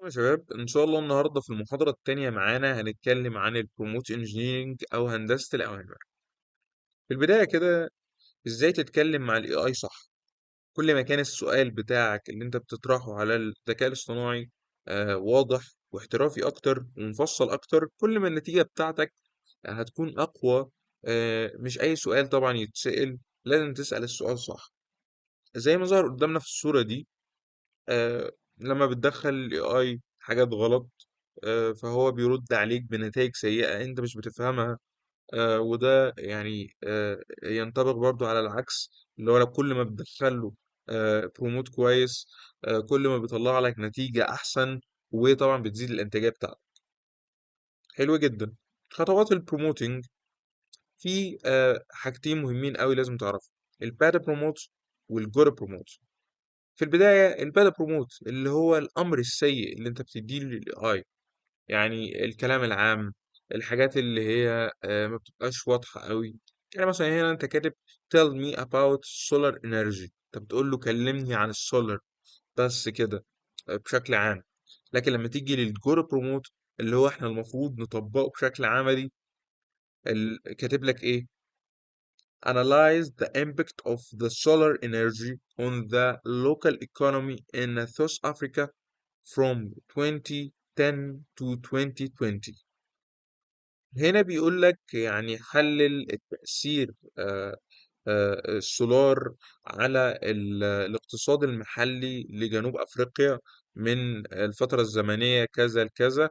يا شباب، إن شاء الله النهاردة في المحاضرة التانية معانا هنتكلم عن البروموت انجينيرنج أو هندسة الأوامر. في البداية كده، إزاي تتكلم مع ال AI صح؟ كل ما كان السؤال بتاعك اللي أنت بتطرحه على الذكاء الاصطناعي واضح واحترافي أكتر ومفصل أكتر، كل ما النتيجة بتاعتك هتكون أقوى. مش أي سؤال طبعا يتسأل، لازم تسأل السؤال صح. زي ما ظهر قدامنا في الصورة دي. لما بتدخل ال AI حاجات غلط، فهو بيرد عليك بنتائج سيئة انت مش بتفهمها. وده يعني ينطبق برضو على العكس، اللي هو لو كل ما بتدخله بروموت كويس، كل ما بيطلع لك نتيجة احسن، وطبعا بتزيد الانتاجية بتاعتك. حلو جدا. خطوات البروموتنج في حاجتين مهمين قوي لازم تعرفهم: الباد بروموت والجود بروموت. في البداية الباد بروموت اللي هو الأمر السيء اللي أنت بتديه لل AI، يعني الكلام العام، الحاجات اللي هي ما بتبقاش واضحة قوي. يعني مثلا هنا انت كاتب tell me about solar energy، انت بتقول له كلمني عن السولار بس كده، بشكل عام. لكن لما تيجي للجور بروموت اللي هو احنا المفروض نطبقه بشكل عملي، كاتب لك ايه: analyze the impact of the solar energy on the local economy in South Africa from 2010 to 2020. هنا بيقول لك يعني حلل التأثير السولار على الاقتصاد المحلي لجنوب أفريقيا من الفترة الزمنية كذا لكذا.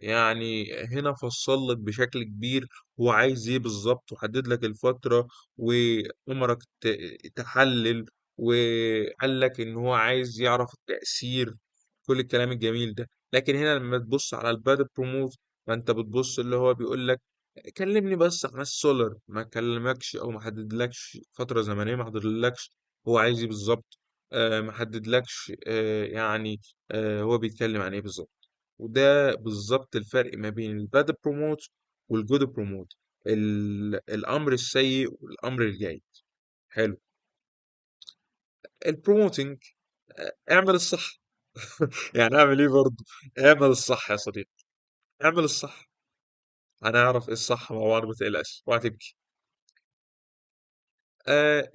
يعني هنا فصل لك بشكل كبير هو عايز ايه بالظبط، وحدد لك الفترة، وأمرك تحلل، وقال لك إن هو عايز يعرف التأثير، كل الكلام الجميل ده. لكن هنا لما تبص على الباد بروموت، فانت بتبص اللي هو بيقول لك كلمني بس عن السولر، ما كلمكش او ما حددلكش فترة زمنية، ما حددلكش هو عايز ايه بالظبط. ما حددلكش يعني هو بيتكلم عن ايه بالظبط. وده بالظبط الفرق ما بين الباد بروموت والجود بروموت، الامر السيء والامر الجيد. حلو. البروموتنج، اعمل الصح. يعني اعمل ايه برضه؟ اعمل الصح يا صديقي، اعمل الصح. هنعرف ايه الصح مع بعض، ما تقلقش وهتبكي.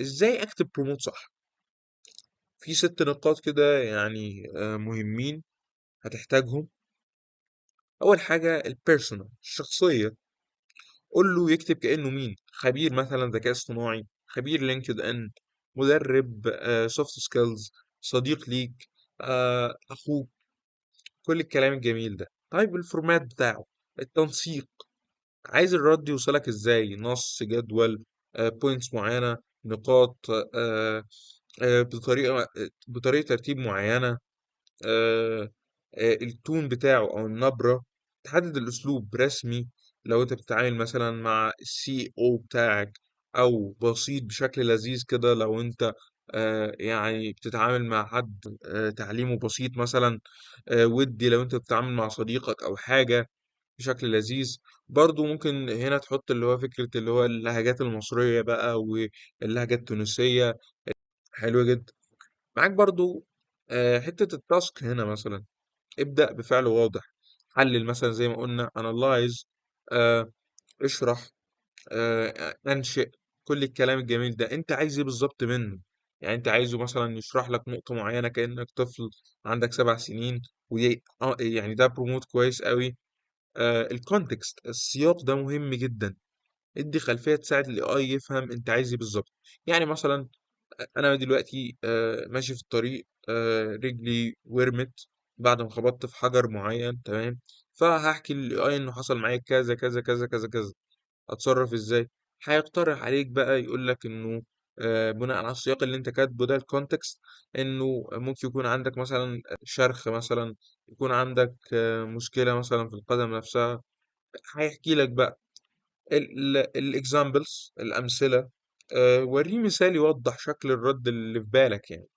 ازاي اكتب بروموت صح؟ في 6 نقاط كده يعني مهمين هتحتاجهم. اول حاجه البيرسونال، الشخصيه. قول له يكتب كانه مين: خبير مثلا ذكاء اصطناعي، خبير لينكد ان، مدرب سوفت سكيلز، صديق ليك، اخوك، كل الكلام الجميل ده. طيب الفورمات بتاعه، التنسيق، عايز الرد يوصلك ازاي: نص، جدول، بوينتس معينة، نقاط، بطريقة ترتيب معينة، التون بتاعه او النبرة. تحدد الاسلوب رسمي لو انت بتتعامل مثلا مع السي او بتاعك، او بسيط بشكل لذيذ كده لو انت يعني بتتعامل مع حد تعليمه بسيط مثلا. ودي لو انت بتتعامل مع صديقك او حاجة بشكل لذيذ. برضو ممكن هنا تحط اللي هو فكرة اللي هو اللهجات المصرية بقى واللهجة التونسية. حلو جدا. معاك برضو حتة التاسك هنا مثلا، ابدأ بفعل واضح. حلل مثلا زي ما قلنا: analyze، اشرح، انشئ، كل الكلام الجميل ده. انت عايز ايه بالظبط منه؟ يعني انت عايزه مثلا يشرح لك نقطة معينة كأنك طفل عندك 7 سنين، ودي يعني ده بروموت كويس قوي. الكونتكست، السياق ده مهم جدا. ادي خلفيه تساعد الاي اي يفهم انت عايز ايه بالظبط. يعني مثلا انا دلوقتي ماشي في الطريق، رجلي ورمت بعد ما خبطت في حجر معين، تمام؟ فهحكي للاي اي انه حصل معايا كذا كذا كذا كذا كذا، اتصرف ازاي؟ هيقترح عليك بقى يقول لك انه بناء على السياق اللي انت كاتبه ده، الكونتكست، انه ممكن يكون عندك مثلا شرخ مثلا، يكون عندك مشكلة مثلا في القدم نفسها. هيحكي لك بقى الاكزامبلز، الامثله. وريه مثال يوضح شكل الرد اللي في بالك يعني.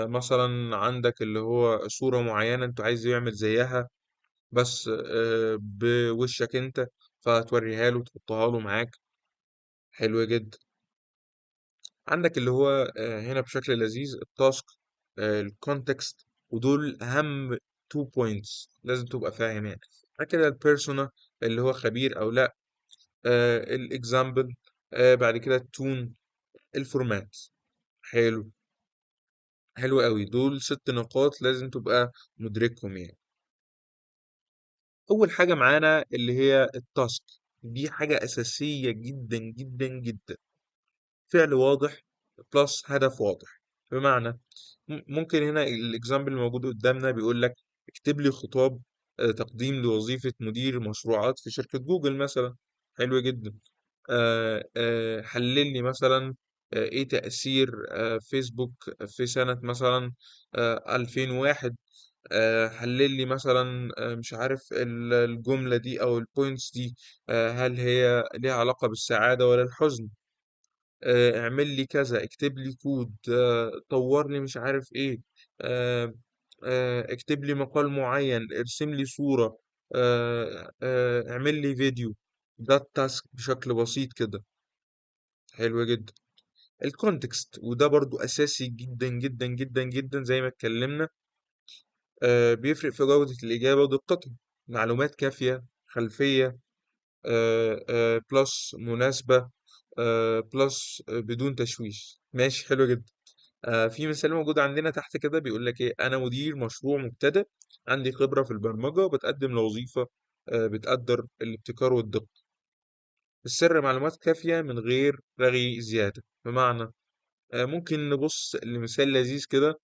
مثلا عندك اللي هو صوره معينه انت عايز يعمل زيها، بس بوشك انت، فتوريها له تحطها له معاك. حلو جدا. عندك اللي هو هنا بشكل لذيذ التاسك، الكونتكست، ودول اهم تو بوينتس لازم تبقى فاهم يعني. بعد كده البيرسونا اللي هو خبير او لا، الاكزامبل، بعد كده التون، الفورمات. حلو. حلو قوي، دول 6 نقاط لازم تبقى مدركهم يعني. اول حاجة معانا اللي هي التاسك، دي حاجة اساسية جدا جدا جدا. فعل واضح بلس هدف واضح. بمعنى ممكن هنا الاكزامبل الموجود قدامنا بيقول لك اكتب لي خطاب تقديم لوظيفة مدير مشروعات في شركة جوجل مثلا. حلو جدا. حلل لي مثلا ايه تأثير فيسبوك في سنة مثلا 2001. حلل لي مثلا مش عارف الجملة دي او البوينتس دي، هل هي ليها علاقة بالسعادة ولا الحزن. اعمل لي كذا، اكتب لي كود، طور لي مش عارف ايه، آه، اكتب لي مقال معين، ارسم لي صورة، اعمل لي فيديو. ده التاسك بشكل بسيط كده. حلو جدا. الكونتكست وده برضو اساسي جدا جدا جدا جدا زي ما اتكلمنا. بيفرق في جودة الإجابة ودقتها. معلومات كافية، خلفية، بلس مناسبة، بلس بدون تشويش. ماشي، حلو جدا. في مثال موجود عندنا تحت كده بيقول لك ايه: انا مدير مشروع مبتدئ، عندي خبرة في البرمجة وبتقدم لوظيفة بتقدر الابتكار والدقة. السر معلومات كافية من غير رغي زيادة. بمعنى ممكن نبص لمثال لذيذ كده.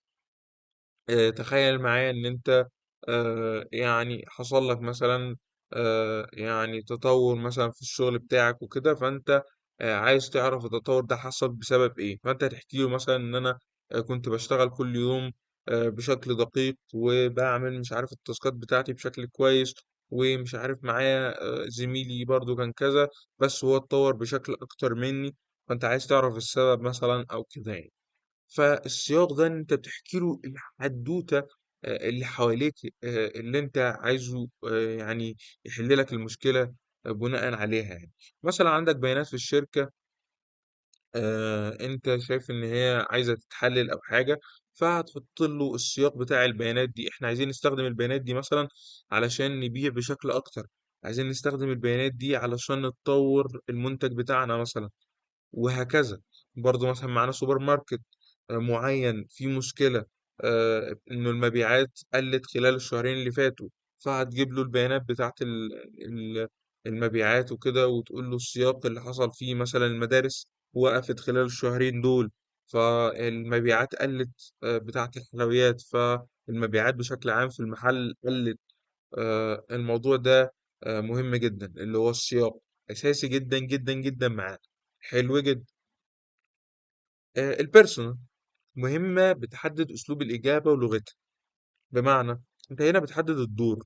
تخيل معايا ان انت يعني حصل لك مثلا يعني تطور مثلا في الشغل بتاعك وكده، فانت عايز تعرف التطور ده حصل بسبب ايه. فانت هتحكي له مثلا ان انا كنت بشتغل كل يوم بشكل دقيق وبعمل مش عارف التاسكات بتاعتي بشكل كويس، ومش عارف معايا زميلي برضو كان كذا، بس هو اتطور بشكل اكتر مني. فانت عايز تعرف السبب مثلا او كده يعني. فالسياق ده إن انت بتحكي له الحدوته اللي حواليك، اللي انت عايزه يعني يحل لك المشكله بناء عليها يعني. مثلا عندك بيانات في الشركه، انت شايف ان هي عايزه تتحلل او حاجه، فهتحط له السياق بتاع البيانات دي. احنا عايزين نستخدم البيانات دي مثلا علشان نبيع بشكل اكتر، عايزين نستخدم البيانات دي علشان نطور المنتج بتاعنا مثلا، وهكذا. برضو مثلا معانا سوبر ماركت معين في مشكلة، إنه المبيعات قلت خلال الشهرين اللي فاتوا، فهتجيب له البيانات بتاعت المبيعات وكده، وتقول له السياق اللي حصل فيه. مثلا المدارس وقفت خلال الشهرين دول، فالمبيعات قلت بتاعت الحلويات، فالمبيعات بشكل عام في المحل قلت. الموضوع ده مهم جدا، اللي هو السياق أساسي جدا جدا جدا معانا. حلو جدا. البيرسونال مهمة، بتحدد أسلوب الإجابة ولغتها. بمعنى أنت هنا بتحدد الدور،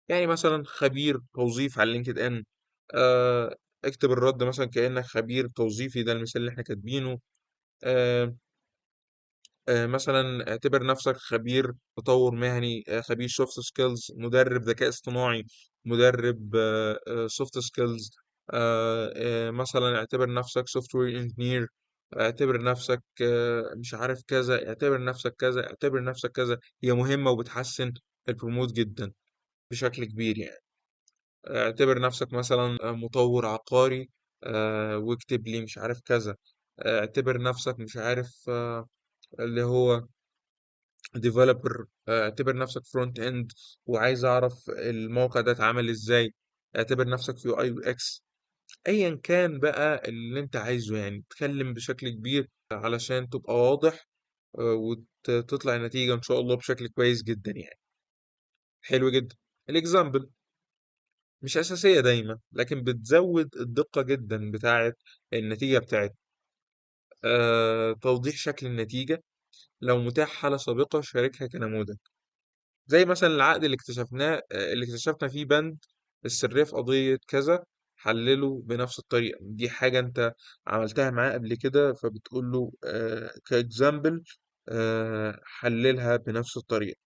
يعني مثلا خبير توظيف على لينكد إن، اكتب الرد مثلا كأنك خبير توظيفي، ده المثال اللي احنا كاتبينه. آه، مثلا اعتبر نفسك خبير تطور مهني، خبير سوفت سكيلز، مدرب ذكاء اصطناعي، مدرب سوفت سكيلز. مثلا اعتبر نفسك سوفت وير انجينير، اعتبر نفسك مش عارف كذا، اعتبر نفسك كذا، اعتبر نفسك كذا. هي مهمة وبتحسن البروموت جدا بشكل كبير يعني. اعتبر نفسك مثلا مطور عقاري، واكتب لي مش عارف كذا. اعتبر نفسك مش عارف اللي هو ديفلوبر، اعتبر نفسك فرونت اند وعايز اعرف الموقع ده اتعمل ازاي. اعتبر نفسك في اي يو اكس. ايا كان بقى اللي انت عايزه يعني، تتكلم بشكل كبير علشان تبقى واضح وتطلع النتيجة ان شاء الله بشكل كويس جدا يعني. حلو جدا. الاكزامبل مش اساسية دايما، لكن بتزود الدقة جدا بتاعة النتيجة بتاعتها. توضيح شكل النتيجة، لو متاح حالة سابقة شاركها كنموذج. زي مثلا العقد اللي اكتشفناه، اللي اكتشفنا فيه بند السرية في قضية كذا، حلله بنفس الطريقة. دي حاجة انت عملتها معاه قبل كده، فبتقول له كإكزامبل حللها بنفس الطريقة.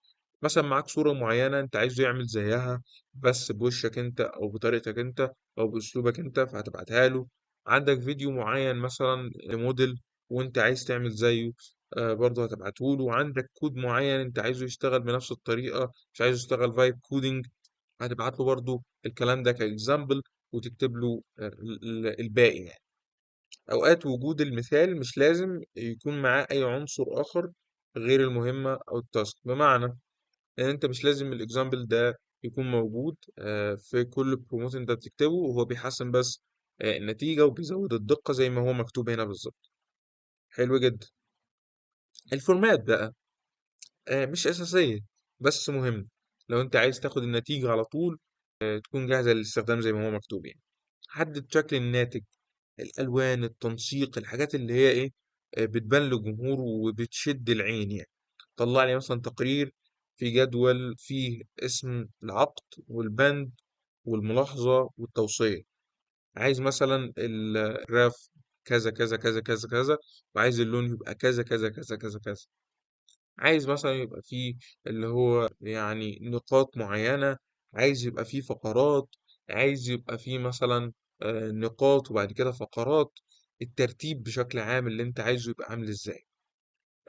مثلا معاك صورة معينة انت عايزه يعمل زيها، بس بوشك انت او بطريقتك انت او باسلوبك انت، فهتبعتها له. عندك فيديو معين مثلا لموديل وانت عايز تعمل زيه، برضه هتبعته له. وعندك كود معين انت عايزه يشتغل بنفس الطريقه، مش عايزه يشتغل فايب كودنج، هتبعت له برضه الكلام ده كاكزامبل، وتكتب له الباقي يعني. اوقات وجود المثال مش لازم يكون معاه اي عنصر اخر غير المهمه او التاسك. بمعنى ان انت مش لازم الاكزامبل ده يكون موجود في كل بروموت انت بتكتبه، وهو بيحسن بس النتيجه وبيزود الدقه زي ما هو مكتوب هنا بالظبط. حلو جدا. الفورمات بقى مش أساسية بس مهم. لو أنت عايز تاخد النتيجة على طول تكون جاهزة للاستخدام زي ما هو مكتوب يعني. حدد شكل الناتج، الألوان، التنسيق، الحاجات اللي هي إيه بتبان للجمهور وبتشد العين يعني. طلع لي مثلا تقرير في جدول فيه اسم العقد والبند والملاحظة والتوصية. عايز مثلا الجراف كذا كذا كذا كذا كذا، وعايز اللون يبقى كذا كذا كذا كذا كذا. عايز مثلا يبقى فيه اللي هو يعني نقاط معينة، عايز يبقى فيه فقرات، عايز يبقى فيه مثلا نقاط وبعد كده فقرات. الترتيب بشكل عام اللي انت عايزه يبقى عامل ازاي.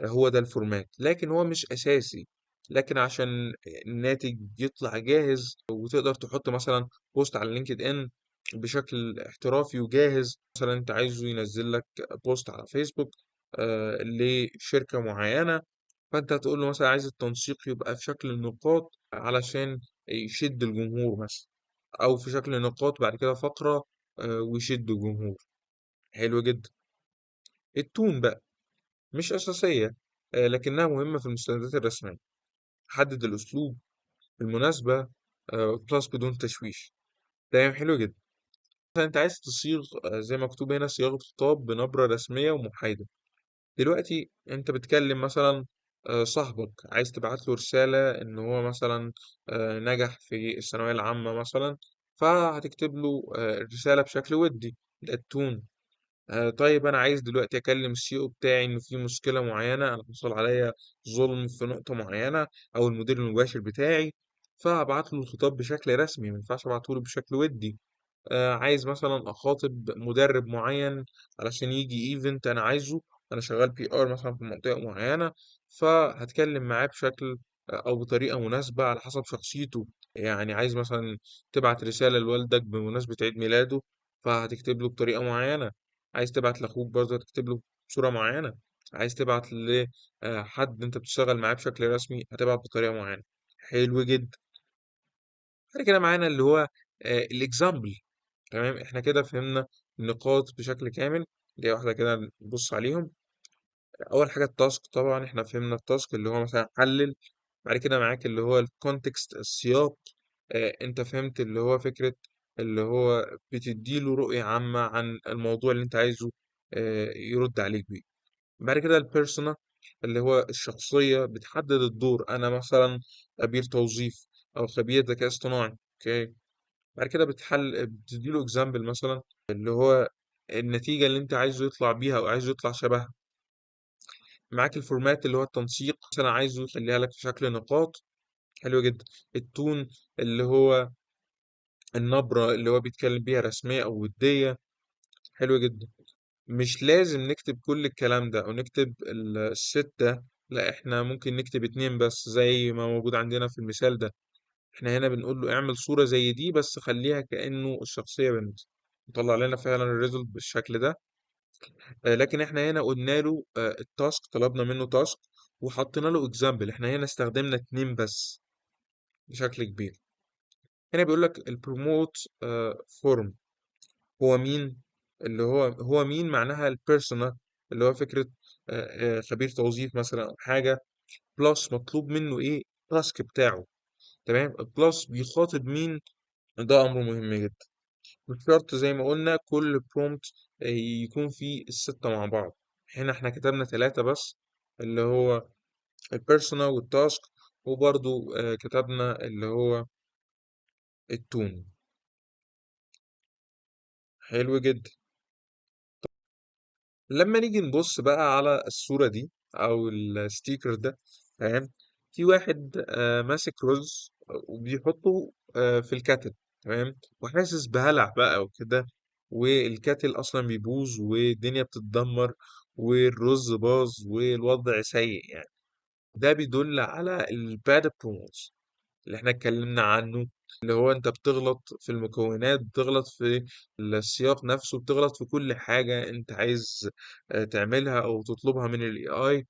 هو ده الفورمات، لكن هو مش أساسي. لكن عشان الناتج يطلع جاهز وتقدر تحط مثلا بوست على لينكد إن بشكل احترافي وجاهز. مثلا أنت عايزه ينزل لك بوست على فيسبوك لشركة معينة، فأنت هتقول له مثلا عايز التنسيق يبقى في شكل نقاط علشان يشد الجمهور مثلا، أو في شكل نقاط بعد كده فقرة ويشد الجمهور. حلو جدا. التون بقى مش أساسية لكنها مهمة في المستندات الرسمية. حدد الأسلوب المناسبة بلس بدون تشويش. تمام، حلو جدا. مثلا أنت عايز تصيغ زي ما مكتوب هنا صياغة خطاب بنبرة رسمية ومحايدة. دلوقتي أنت بتكلم مثلا صاحبك، عايز تبعت له رسالة إن هو مثلا نجح في الثانوية العامة مثلا، فهتكتب له الرسالة بشكل ودي. ده التون. طيب انا عايز دلوقتي اكلم السي او بتاعي انه في مشكله معينه، انا حصل عليا ظلم في نقطه معينه، او المدير المباشر بتاعي، فهبعت له الخطاب بشكل رسمي، ما ينفعش ابعته له بشكل ودي. عايز مثلا اخاطب مدرب معين علشان يجي ايفنت انا عايزه، انا شغال بي ار مثلا في منطقه معينه، فهتكلم معاه بشكل او بطريقه مناسبه على حسب شخصيته. يعني عايز مثلا تبعت رساله لوالدك بمناسبه عيد ميلاده، فهتكتب له بطريقه معينه. عايز تبعت لاخوك برضه هتكتب له بصوره معينه. عايز تبعت لحد انت بتشتغل معاه بشكل رسمي هتبعت بطريقه معينه. حلو جدا. بعد كده معانا اللي هو الاكزامبل. تمام، احنا كده فهمنا النقاط بشكل كامل. دي واحدة كده نبص عليهم. أول حاجة التاسك، طبعا احنا فهمنا التاسك اللي هو مثلا حلل. بعد كده معاك اللي هو الكونتكست، السياق. انت فهمت اللي هو فكرة اللي هو بتديله رؤية عامة عن الموضوع اللي انت عايزه يرد عليك بيه. بعد كده البيرسونا اللي هو الشخصية، بتحدد الدور. أنا مثلا خبير توظيف أو خبير ذكاء اصطناعي. اوكي. بعد كده بتديله اكزامبل مثلا اللي هو النتيجة اللي انت عايزه يطلع بيها او عايزه يطلع شبهها. معاك الفورمات اللي هو التنسيق، مثلا عايزه يخليها لك في شكل نقاط. حلو جدا. التون اللي هو النبرة اللي هو بيتكلم بيها رسمية او ودية. حلو جدا. مش لازم نكتب كل الكلام ده او نكتب الستة، لا احنا ممكن نكتب اتنين بس زي ما موجود عندنا في المثال ده. احنا هنا بنقول له اعمل صورة زي دي بس خليها كأنه الشخصية بنت. طلع لنا فعلا الريزلت بالشكل ده. لكن احنا هنا قلنا له التاسك، طلبنا منه تاسك وحطينا له اكزامبل. احنا هنا استخدمنا اتنين بس بشكل كبير. هنا بيقول لك البروموت فورم هو مين. اللي هو مين معناها البيرسونا اللي هو فكرة خبير توظيف مثلا او حاجة. بلس مطلوب منه ايه التاسك بتاعه. تمام. بلس بيخاطب مين. ده امر مهم جدا. مش شرط زي ما قلنا كل برومبت يكون فيه الستة مع بعض. هنا احنا كتبنا ثلاثة بس، اللي هو البيرسونا والتاسك، وبرضو كتبنا اللي هو التون. حلو جدا. لما نيجي نبص بقى على الصورة دي أو الستيكر ده، تمام، في واحد ماسك رز وبيحطه في الكاتل. تمام. وحاسس بهلع بقى وكده، والكاتل أصلا بيبوظ والدنيا بتتدمر والرز باظ والوضع سيء يعني. ده بيدل على الباد بروموتس اللي احنا اتكلمنا عنه، اللي هو انت بتغلط في المكونات، بتغلط في السياق نفسه، بتغلط في كل حاجة انت عايز تعملها او تطلبها من الاي اي.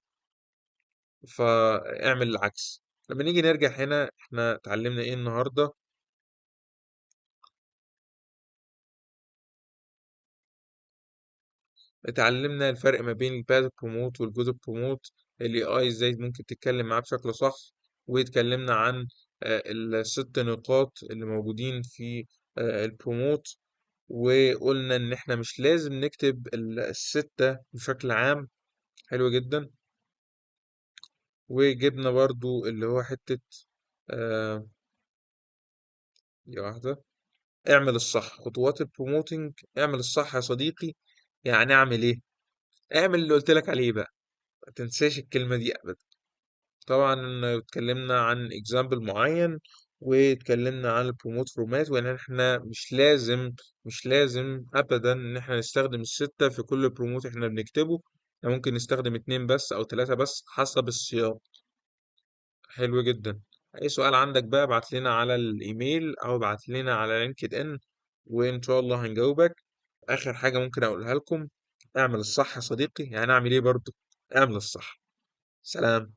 فاعمل العكس. لما نيجي نرجع هنا، احنا اتعلمنا ايه النهاردة؟ اتعلمنا الفرق ما بين الباد بروموت والجود بروموت، الاي اي ازاي ممكن تتكلم معاه بشكل صح. واتكلمنا عن الست نقاط اللي موجودين في البروموت. وقلنا ان احنا مش لازم نكتب الستة بشكل عام. حلو جدا. وجبنا برضو اللي هو حتة آه دي واحدة. اعمل الصح، خطوات البروموتنج، اعمل الصح يا صديقي. يعني اعمل ايه؟ اعمل اللي قلت لك عليه بقى، ما تنساش الكلمة دي ابدا. طبعا اتكلمنا عن اكزامبل معين، واتكلمنا عن البروموت فورمات، وان احنا مش لازم ابدا ان احنا نستخدم الستة في كل بروموت احنا بنكتبه. احنا ممكن نستخدم اتنين بس او تلاتة بس حسب السياق. حلو جدا. اي سؤال عندك بقى ابعت لنا على الايميل او ابعت لنا على لينكد ان، وان شاء الله هنجاوبك. اخر حاجة ممكن اقولها لكم، اعمل الصح يا صديقي. يعني اعمل ايه برضو؟ اعمل الصح. سلام.